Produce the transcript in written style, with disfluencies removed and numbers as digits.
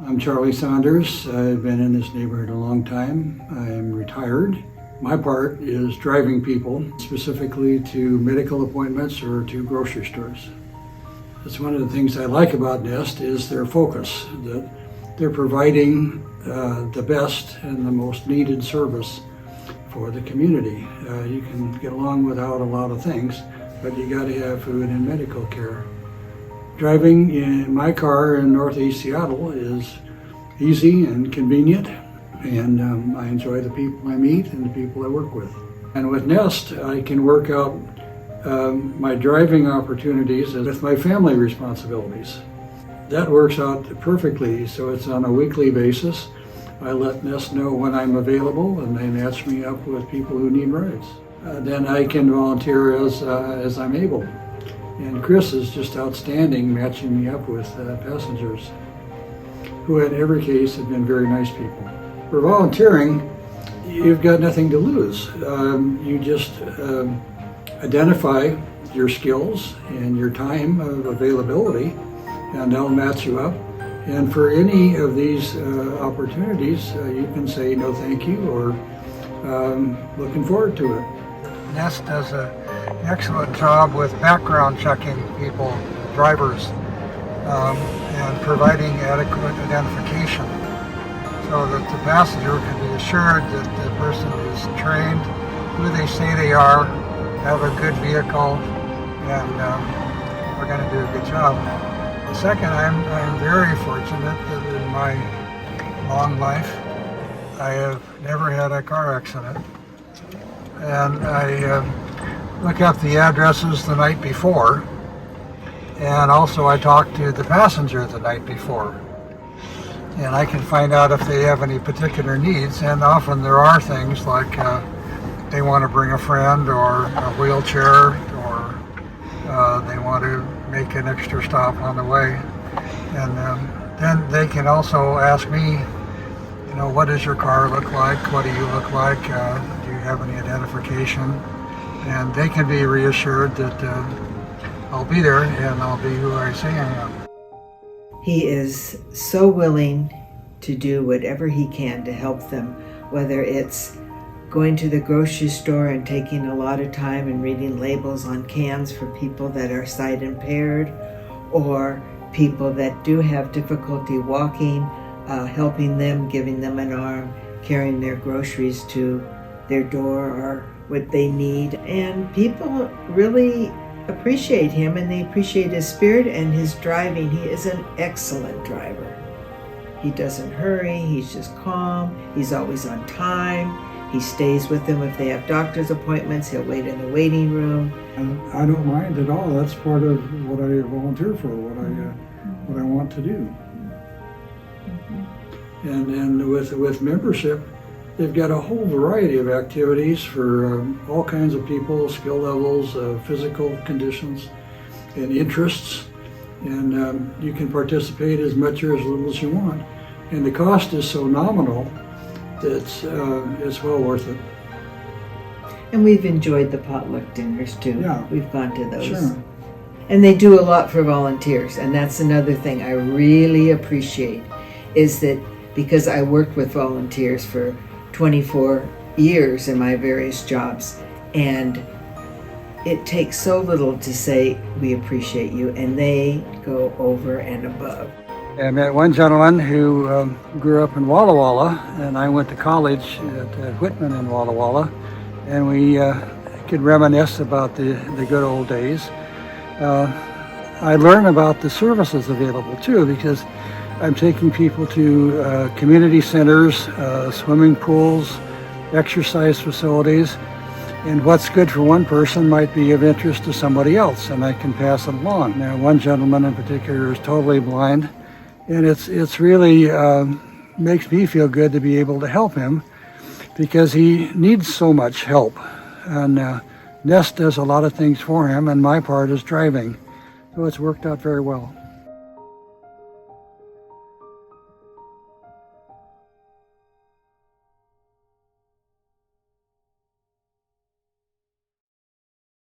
I'm Charlie Saunders. I've been in this neighborhood a long time. I'm retired. My part is driving people, specifically to medical appointments or to grocery stores. That's one of the things I like about Nest is their focus, that they're providing the best and the most needed service for the community. You can get along without a lot of things, but you got to have food and medical care. Driving in my car in Northeast Seattle is easy and convenient, and I enjoy the people I meet and the people I work with. And with Nest, I can work out my driving opportunities with my family responsibilities. That works out perfectly, so it's on a weekly basis. I let Nest know when I'm available, and they match me up with people who need rides. Then I can volunteer as I'm able. And Chris is just outstanding, matching me up with passengers who in every case have been very nice people. For volunteering, you've got nothing to lose. You just identify your skills and your time of availability, and they'll match you up. And for any of these opportunities, you can say no thank you or looking forward to it. Nest does an excellent job with background checking people, drivers, and providing adequate identification so that the passenger can be assured that the person is trained, who they say they are, have a good vehicle, and we're going to do a good job. Second, I'm very fortunate that in my long life I have never had a car accident. And I look up the addresses the night before, and also I talk to the passenger the night before. And I can find out if they have any particular needs, and often there are things like they want to bring a friend or a wheelchair, or they want to make an extra stop on the way. And then they can also ask me, you know, what does your car look like? What do you look like? Do you have any identification? And they can be reassured that I'll be there and I'll be who I say I am. He is so willing to do whatever he can to help them, whether it's going to the grocery store and taking a lot of time and reading labels on cans for people that are sight impaired, or people that do have difficulty walking, helping them, giving them an arm, carrying their groceries to their door or what they need. And people really appreciate him, and they appreciate his spirit and his driving. He is an excellent driver. He doesn't hurry, he's just calm, he's always on time. He stays with them if they have doctor's appointments. He'll wait in the waiting room. I don't mind at all. That's part of what I volunteer for, what I want to do. And with membership, they've got a whole variety of activities for all kinds of people, skill levels, physical conditions, and interests. And you can participate as much or as little as you want. And the cost is so nominal that it's well worth it. And we've enjoyed the potluck dinners too. Yeah. We've gone to those. Sure. And they do a lot for volunteers, and that's another thing I really appreciate, is that because I worked with volunteers for 24 years in my various jobs, and it takes so little to say we appreciate you, and they go over and above. I met one gentleman who grew up in Walla Walla, and I went to college at Whitman in Walla Walla, and we could reminisce about the good old days. I learned about the services available too, because I'm taking people to community centers, swimming pools, exercise facilities, and what's good for one person might be of interest to somebody else, and I can pass it along. Now, one gentleman in particular is totally blind, and it's really makes me feel good to be able to help him, because he needs so much help. And Nest does a lot of things for him, and my part is driving. So it's worked out very well.